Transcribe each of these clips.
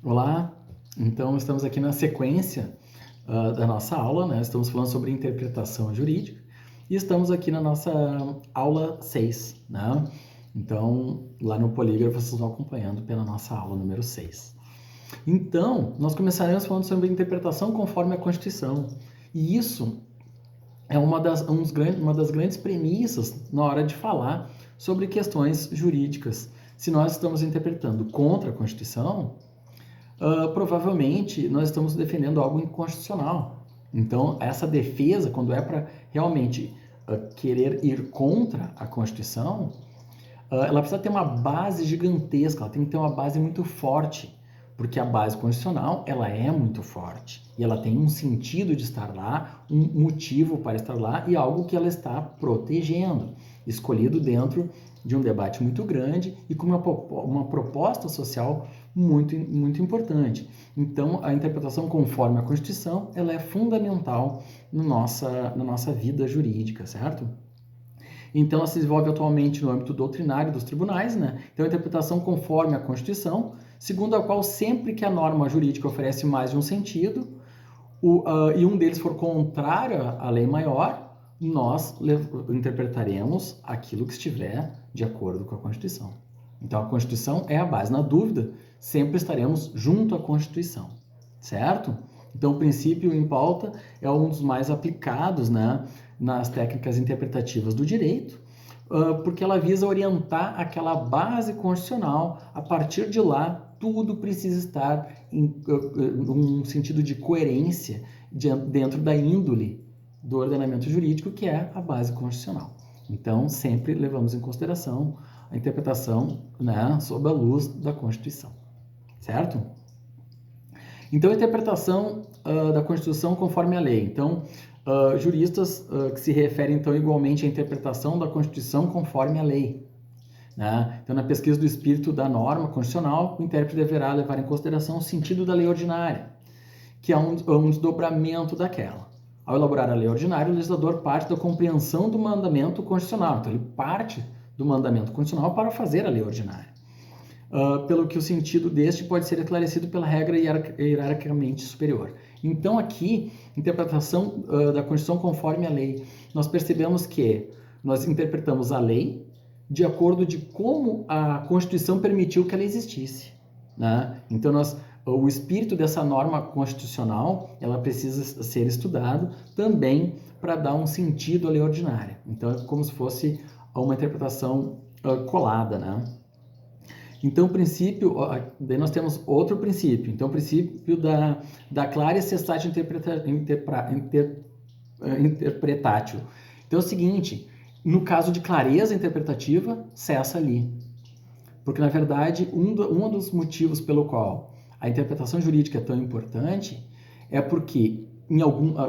Olá, então estamos aqui na sequência da nossa aula, né? Estamos falando sobre interpretação jurídica e estamos aqui na nossa aula 6, né? Então, lá no Polígrafo vocês vão acompanhando pela nossa aula número 6. Então, nós começaremos falando sobre interpretação conforme a Constituição. E isso é uma das grandes premissas na hora de falar sobre questões jurídicas. Se nós estamos interpretando contra a Constituição, provavelmente nós estamos defendendo algo inconstitucional. Então, essa defesa, quando é para realmente querer ir contra a Constituição, ela precisa ter uma base gigantesca, ela tem que ter uma base muito forte, porque a base constitucional ela é muito forte e ela tem um sentido de estar lá, um motivo para estar lá e algo que ela está protegendo, escolhido dentro de um debate muito grande e com uma proposta social muito importante. Então, a interpretação conforme a Constituição ela é fundamental na nossa vida jurídica, certo? Então, ela se desenvolve atualmente no âmbito doutrinário dos tribunais, né? Então, a interpretação conforme a Constituição, segundo a qual sempre que a norma jurídica oferece mais de um sentido, e um deles for contrário à lei maior, nós interpretaremos aquilo que estiver de acordo com a Constituição. Então, a Constituição é a base. Na dúvida, sempre estaremos junto à Constituição, certo? Então, o princípio em pauta é um dos mais aplicados, né, nas técnicas interpretativas do direito, porque ela visa orientar aquela base constitucional. A partir de lá, tudo precisa estar em um sentido de coerência dentro da índole do ordenamento jurídico, que é a base constitucional. Então, sempre levamos em consideração a interpretação, né, sob a luz da Constituição, certo? Então, a interpretação da Constituição conforme a lei. Então, juristas que se referem, então, igualmente à interpretação da Constituição conforme a lei. Né? Então, na pesquisa do espírito da norma constitucional, o intérprete deverá levar em consideração o sentido da lei ordinária, que é um desdobramento daquela. Ao elaborar a lei ordinária, o legislador parte da compreensão do mandamento constitucional. Então, ele parte do mandamento constitucional para fazer a lei ordinária. Pelo que o sentido deste pode ser esclarecido pela regra hierarquicamente superior. Então, aqui, interpretação da Constituição conforme a lei. Nós percebemos que nós interpretamos a lei de acordo de como a Constituição permitiu que ela existisse, né? Então, o espírito dessa norma constitucional, ela precisa ser estudado também para dar um sentido à lei ordinária. Então, é como se fosse uma interpretação colada, né? Então, o princípio, daí nós temos outro princípio. Então, o princípio da clara e cessate interpretátil. Então, é o seguinte, no caso de clareza interpretativa, cessa ali. Porque, na verdade, um dos motivos pelo qual a interpretação jurídica é tão importante é porque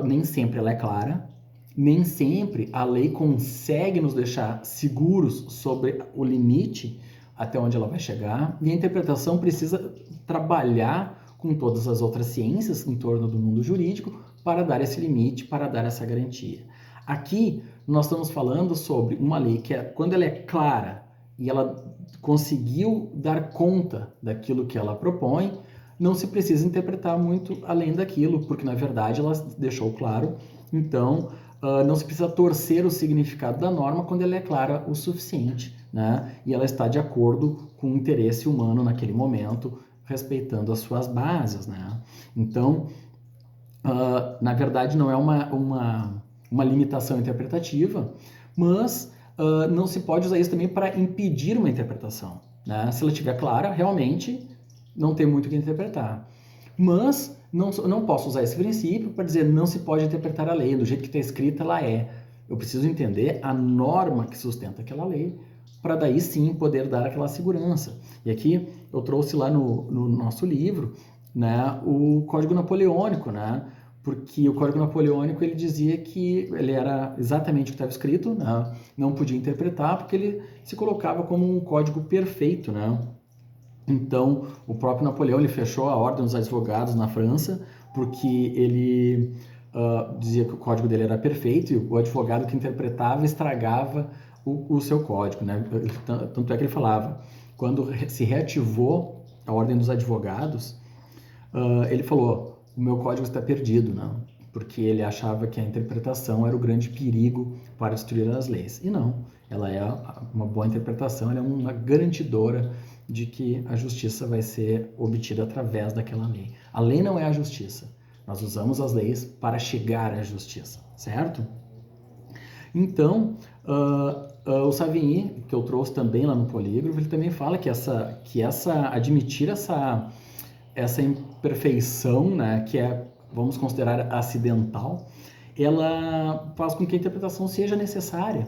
nem sempre ela é clara, nem sempre a lei consegue nos deixar seguros sobre o limite até onde ela vai chegar, e a interpretação precisa trabalhar com todas as outras ciências em torno do mundo jurídico para dar esse limite, para dar essa garantia. Aqui, nós estamos falando sobre uma lei que, quando ela é clara e ela conseguiu dar conta daquilo que ela propõe, não se precisa interpretar muito além daquilo, porque, na verdade, ela deixou claro. Então, não se precisa torcer o significado da norma quando ela é clara o suficiente, né? E ela está de acordo com o interesse humano naquele momento, respeitando as suas bases, né? Então, na verdade, não é uma limitação interpretativa, mas não se pode usar isso também para impedir uma interpretação, né? Se ela estiver clara, realmente não tem muito o que interpretar. Mas não posso usar esse princípio para dizer não se pode interpretar a lei, do jeito que está escrita ela é. Eu preciso entender a norma que sustenta aquela lei, para daí sim poder dar aquela segurança. E aqui eu trouxe lá no nosso livro, né, o Código Napoleônico, né, porque o Código Napoleônico ele dizia que ele era exatamente o que estava escrito, né, não podia interpretar porque ele se colocava como um código perfeito, né. Então, o próprio Napoleão ele fechou a Ordem dos Advogados na França porque ele dizia que o código dele era perfeito e o advogado que interpretava estragava o seu código, né? Tanto é que ele falava, quando se reativou a Ordem dos Advogados, ele falou, o meu código está perdido, né? Porque ele achava que a interpretação era o grande perigo para destruir as leis. E não, ela é uma boa interpretação, ela é uma garantidora de que a justiça vai ser obtida através daquela lei. A lei não é a justiça. Nós usamos as leis para chegar à justiça, certo? Então, o Savigny, que eu trouxe também lá no polígrafo, ele também fala que admitir essa imperfeição, né, que vamos considerar acidental, ela faz com que a interpretação seja necessária.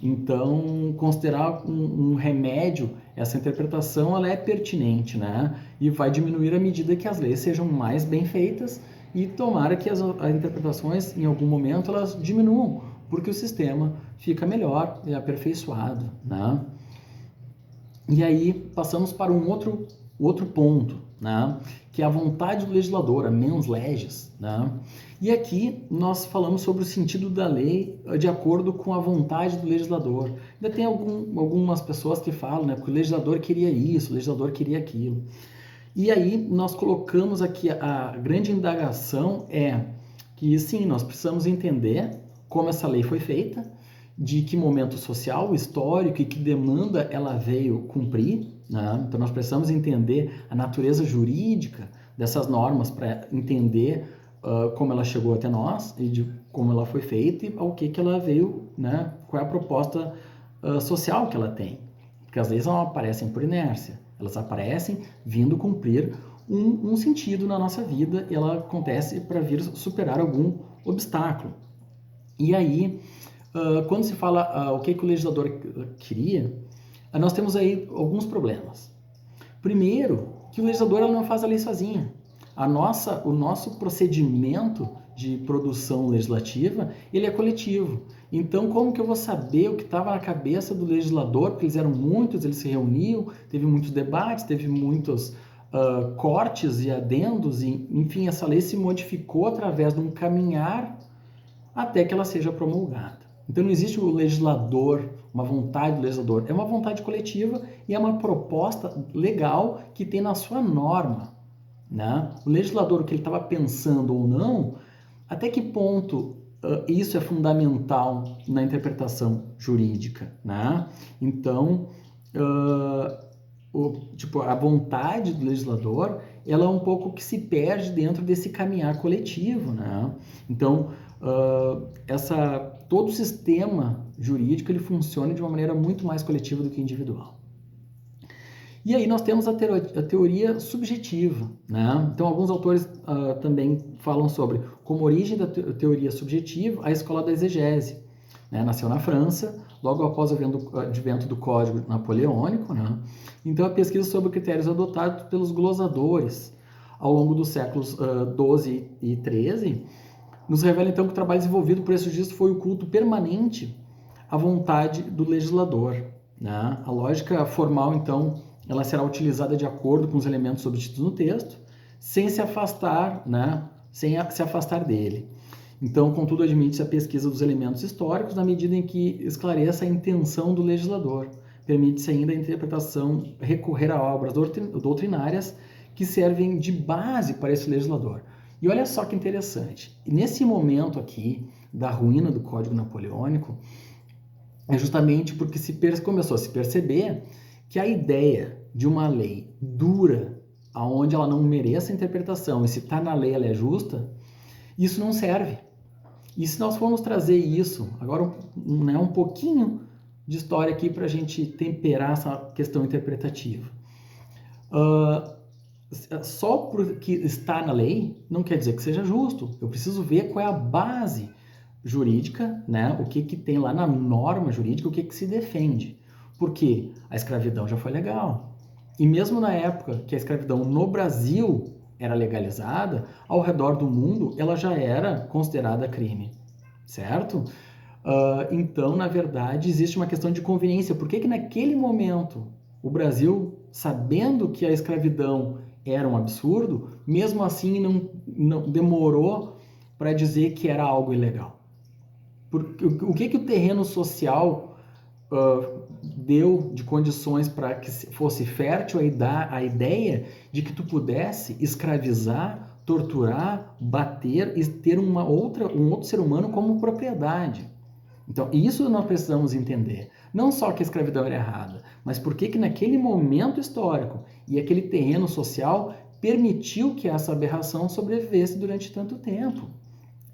Então, considerar um remédio, essa interpretação, ela é pertinente, né? E vai diminuir à medida que as leis sejam mais bem feitas e tomara que as interpretações, em algum momento, elas diminuam, porque o sistema fica melhor e aperfeiçoado, né? E aí, passamos para um outro ponto, né? Que é a vontade do legislador, a mens legis, né? E aqui nós falamos sobre o sentido da lei de acordo com a vontade do legislador. Ainda tem algumas pessoas que falam, né, que o legislador queria isso, o legislador queria aquilo. E aí nós colocamos aqui a grande indagação é que sim, nós precisamos entender como essa lei foi feita, de que momento social, histórico e que demanda ela veio cumprir, né? Então nós precisamos entender a natureza jurídica dessas normas para entender como ela chegou até nós e de como ela foi feita e ao que ela veio, né? Qual é a proposta social que ela tem. Porque as leis não aparecem por inércia, elas aparecem vindo cumprir um sentido na nossa vida e ela acontece para vir superar algum obstáculo. E aí, quando se fala o que o legislador queria, nós temos aí alguns problemas. Primeiro, que o legislador não faz a lei sozinho. O nosso procedimento de produção legislativa, ele é coletivo. Então, como que eu vou saber o que estava na cabeça do legislador? Porque eles eram muitos, eles se reuniam, teve muitos debates, teve muitos cortes e adendos, e, enfim, essa lei se modificou através de um caminhar até que ela seja promulgada. Então não existe o legislador, uma vontade do legislador, é uma vontade coletiva e é uma proposta legal que tem na sua norma, né? O legislador, o que ele estava pensando ou não, até que ponto isso é fundamental na interpretação jurídica, né? Então, a vontade do legislador, ela é um pouco que se perde dentro desse caminhar coletivo, né? Então, todo o sistema jurídico ele funciona de uma maneira muito mais coletiva do que individual. E aí nós temos a teoria subjetiva, né? Então alguns autores também falam sobre como origem da teoria subjetiva a escola da exegese, né? Nasceu na França, logo após o advento do Código Napoleônico, né? Então a pesquisa sobre critérios adotados pelos glosadores ao longo dos séculos 12 e 13 nos revela então que o trabalho desenvolvido por esse registro foi o culto permanente à vontade do legislador, né? A lógica formal, então, ela será utilizada de acordo com os elementos obtidos no texto, sem se afastar, né? Sem se afastar dele. Então, contudo, admite-se a pesquisa dos elementos históricos na medida em que esclareça a intenção do legislador. Permite-se ainda a interpretação, recorrer a obras doutrinárias que servem de base para esse legislador. E olha só que interessante, nesse momento aqui da ruína do Código Napoleônico, é justamente porque começou a se perceber que a ideia de uma lei dura, aonde ela não mereça interpretação, e se está na lei ela é justa, isso não serve. E se nós formos trazer isso, agora um pouquinho de história aqui para a gente temperar essa questão interpretativa. Só porque está na lei não quer dizer que seja justo. Eu preciso ver qual é a base jurídica, né? O que tem lá na norma jurídica, o que se defende. Porque a escravidão já foi legal. E mesmo na época que a escravidão no Brasil era legalizada, ao redor do mundo ela já era considerada crime, certo? Então, na verdade, existe uma questão de conveniência. Por que naquele momento o Brasil, sabendo que a escravidão era um absurdo, mesmo assim não demorou para dizer que era algo ilegal? Porque o que o terreno social deu de condições para que fosse fértil a ideia de que tu pudesse escravizar, torturar, bater e ter um outro ser humano como propriedade. Então, isso nós precisamos entender. Não só que a escravidão era errada, mas por que naquele momento histórico e aquele terreno social permitiu que essa aberração sobrevivesse durante tanto tempo.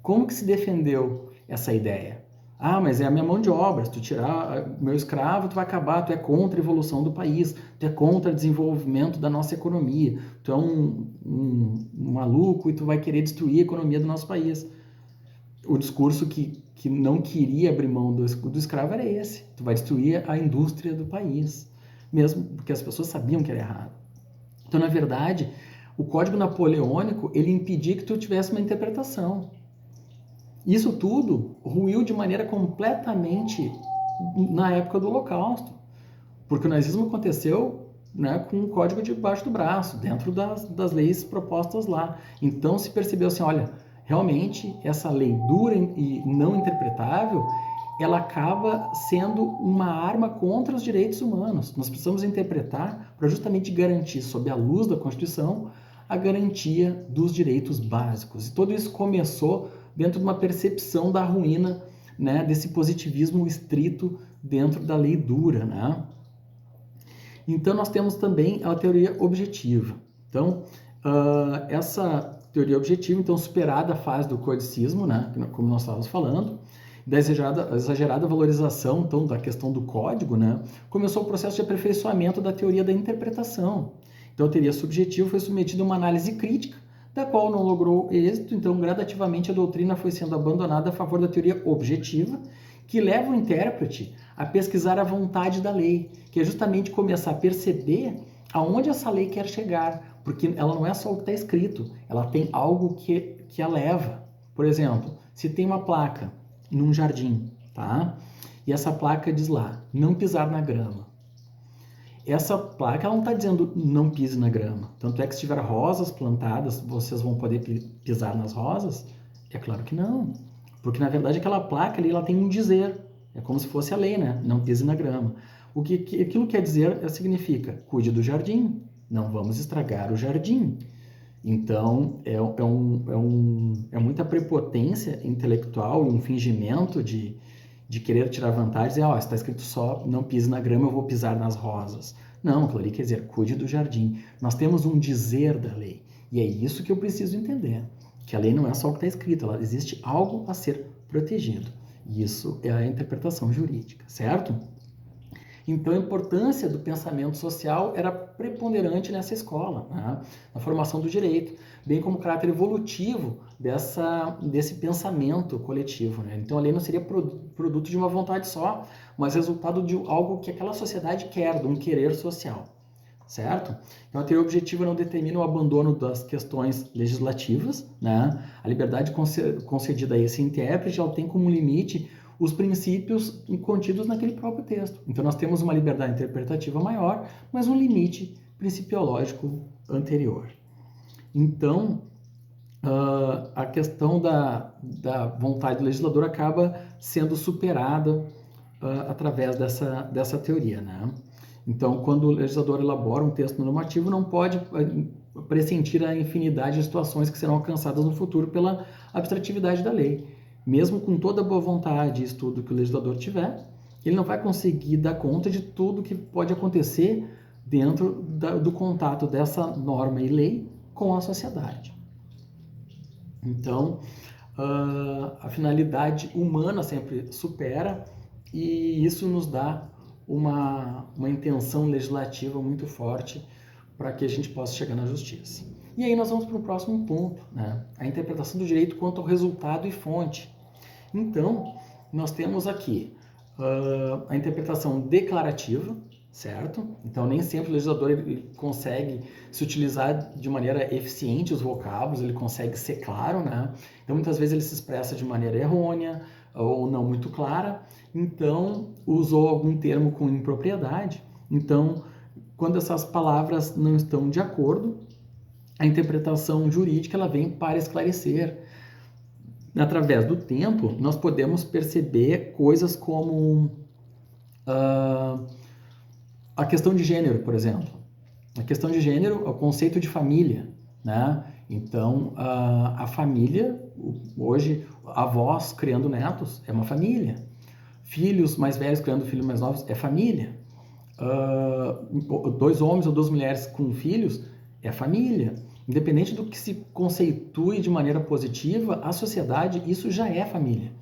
Como que se defendeu essa ideia? Ah, mas é a minha mão de obra, se tu tirar meu escravo, tu vai acabar, tu é contra a evolução do país, tu é contra o desenvolvimento da nossa economia, tu é um maluco e tu vai querer destruir a economia do nosso país. O discurso que não queria abrir mão do escravo era esse, tu vai destruir a indústria do país, mesmo porque as pessoas sabiam que era errado. Então, na verdade, o Código Napoleônico, ele impedia que tu tivesse uma interpretação. Isso tudo ruiu de maneira completamente na época do Holocausto, porque o nazismo aconteceu, né, com o código debaixo do braço, dentro das leis propostas lá. Então se percebeu assim, olha, realmente essa lei dura e não interpretável, ela acaba sendo uma arma contra os direitos humanos. Nós precisamos interpretar para justamente garantir, sob a luz da Constituição, a garantia dos direitos básicos. E tudo isso começou dentro de uma percepção da ruína, né, desse positivismo estrito dentro da lei dura, né? Então nós temos também a teoria objetiva. Então essa teoria objetiva, então superada a fase do codicismo, né, como nós estávamos falando, da exagerada valorização então da questão do código, né, começou o processo de aperfeiçoamento da teoria da interpretação. Então a teoria subjetiva foi submetida a uma análise crítica, da qual não logrou êxito, então gradativamente a doutrina foi sendo abandonada a favor da teoria objetiva, que leva o intérprete a pesquisar a vontade da lei, que é justamente começar a perceber aonde essa lei quer chegar, porque ela não é só o que está escrito, ela tem algo que a leva. Por exemplo, se tem uma placa num jardim, tá? E essa placa diz lá, não pisar na grama. Essa placa não está dizendo não pise na grama. Tanto é que se tiver rosas plantadas, vocês vão poder pisar nas rosas? É claro que não. Porque na verdade aquela placa ali ela tem um dizer. É como se fosse a lei, né? Não pise na grama. Aquilo quer dizer, significa, cuide do jardim. Não vamos estragar o jardim. Então é muita prepotência intelectual e um fingimento de querer tirar vantagem e dizer, está escrito só não pise na grama, eu vou pisar nas rosas. Não, aquilo ali quer dizer, cuide do jardim. Nós temos um dizer da lei. E é isso que eu preciso entender. Que a lei não é só o que está escrito, existe algo a ser protegido. E isso é a interpretação jurídica, certo? Então a importância do pensamento social era preponderante nessa escola, né? Na formação do direito, bem como o caráter evolutivo desse pensamento coletivo, né? Então a lei não seria produto de uma vontade só, mas resultado de algo que aquela sociedade quer, de um querer social, certo? Então a teoria objetiva não determina o abandono das questões legislativas, né? A liberdade concedida a esse intérprete, ela tem como limite os princípios contidos naquele próprio texto. Então nós temos uma liberdade interpretativa maior, mas um limite principiológico anterior. Então, a questão da vontade do legislador acaba sendo superada através dessa teoria, né? Então, quando o legislador elabora um texto normativo, não pode pressentir a infinidade de situações que serão alcançadas no futuro pela abstratividade da lei. Mesmo com toda a boa vontade e estudo que o legislador tiver, ele não vai conseguir dar conta de tudo que pode acontecer dentro do contato dessa norma e lei com a sociedade. Então, a finalidade humana sempre supera e isso nos dá uma intenção legislativa muito forte para que a gente possa chegar na justiça. E aí nós vamos para o próximo ponto, né? A interpretação do direito quanto ao resultado e fonte. Então, nós temos aqui a interpretação declarativa, certo? Então, nem sempre o legislador ele consegue se utilizar de maneira eficiente os vocábulos, ele consegue ser claro, né? Então, muitas vezes ele se expressa de maneira errônea ou não muito clara, então usou algum termo com impropriedade. Então, quando essas palavras não estão de acordo, a interpretação jurídica ela vem para esclarecer. Através do tempo, nós podemos perceber coisas como A questão de gênero, por exemplo. A questão de gênero é o conceito de família, né? Então, a família, hoje, avós criando netos é uma família. Filhos mais velhos criando filhos mais novos é família. 2 homens ou 2 mulheres com filhos é família. Independente do que se conceitue de maneira positiva, a sociedade, isso já é família.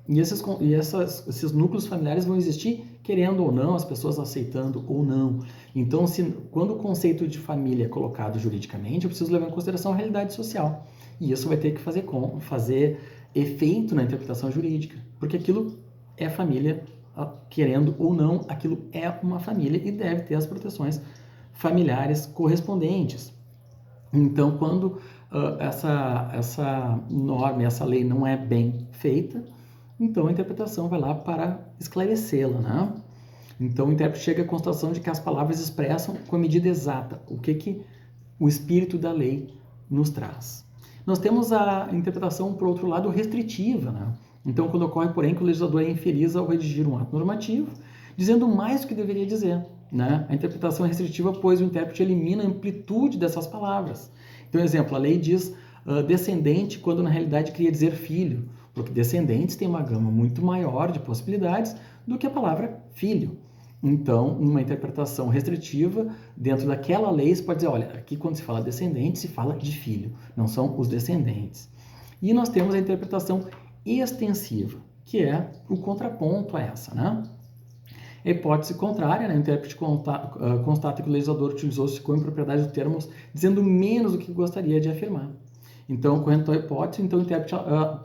E esses núcleos familiares vão existir querendo ou não, as pessoas aceitando ou não. Então, quando o conceito de família é colocado juridicamente, eu preciso levar em consideração a realidade social. E isso vai ter que fazer efeito na interpretação jurídica, porque aquilo é família, querendo ou não, aquilo é uma família e deve ter as proteções familiares correspondentes. Então, quando essa norma, essa lei não é bem feita, então a interpretação vai lá para esclarecê-la, né? Então o intérprete chega à constatação de que as palavras expressam com a medida exata o que o espírito da lei nos traz. Nós temos a interpretação, por outro lado, restritiva, né? Então, quando ocorre, porém, que o legislador é infeliz ao redigir um ato normativo, dizendo mais do que deveria dizer, né? A interpretação é restritiva, pois o intérprete elimina a amplitude dessas palavras. Então, exemplo, a lei diz descendente, quando na realidade queria dizer filho, porque descendentes tem uma gama muito maior de possibilidades do que a palavra filho. Então, numa interpretação restritiva, dentro daquela lei, você pode dizer, olha, aqui quando se fala descendente, se fala de filho, não são os descendentes. E nós temos a interpretação extensiva, que é o contraponto a essa, né? A hipótese contrária, né? O intérprete constata que o legislador utilizou-se com impropriedade de termos, dizendo menos do que gostaria de afirmar. Então, correndo tal hipótese, então o intérprete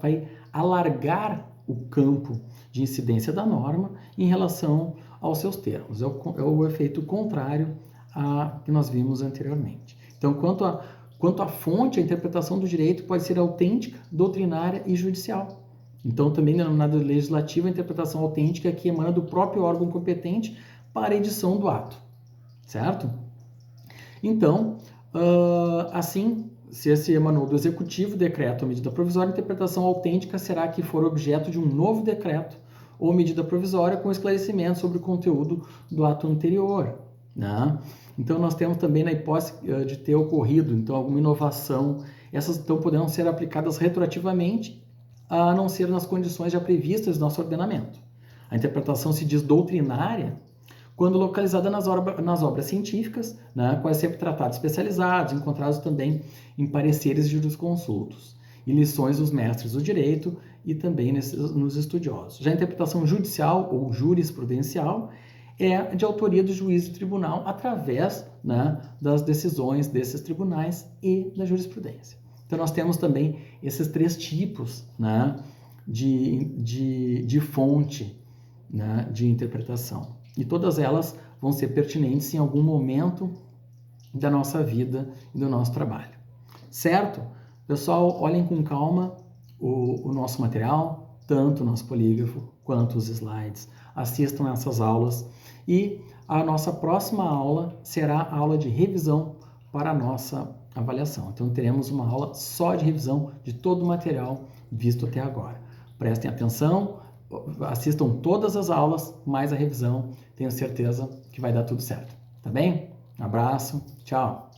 vai alargar o campo de incidência da norma em relação aos seus termos. É o efeito contrário a que nós vimos anteriormente. Então, quanto à fonte, a interpretação do direito pode ser autêntica, doutrinária e judicial. Então, também denominada legislativa, a interpretação autêntica que emana do próprio órgão competente para a edição do ato, certo? Então, assim, se esse emanou do executivo, decreto ou medida provisória, a interpretação autêntica será que for objeto de um novo decreto ou medida provisória com esclarecimento sobre o conteúdo do ato anterior, né? Então, nós temos também na hipótese de ter ocorrido, então, alguma inovação, essas então poderão ser aplicadas retroativamente, a não ser nas condições já previstas do nosso ordenamento. A interpretação se diz doutrinária quando localizada nas obras científicas, né, quase sempre tratados especializados, encontrados também em pareceres jurisconsultos e lições dos mestres do direito e também nos estudiosos. Já a interpretação judicial ou jurisprudencial é de autoria do juiz do tribunal através, né, das decisões desses tribunais e da jurisprudência. Então, nós temos também esses 3 tipos, né, de fonte, né, de interpretação. E todas elas vão ser pertinentes em algum momento da nossa vida e do nosso trabalho. Certo? Pessoal, olhem com calma o nosso material, tanto o nosso polígrafo quanto os slides. Assistam essas aulas e a nossa próxima aula será a aula de revisão para a nossa avaliação. Então, teremos uma aula só de revisão de todo o material visto até agora. Prestem atenção, assistam todas as aulas, mais a revisão. Tenho certeza que vai dar tudo certo. Tá bem? Um abraço, tchau!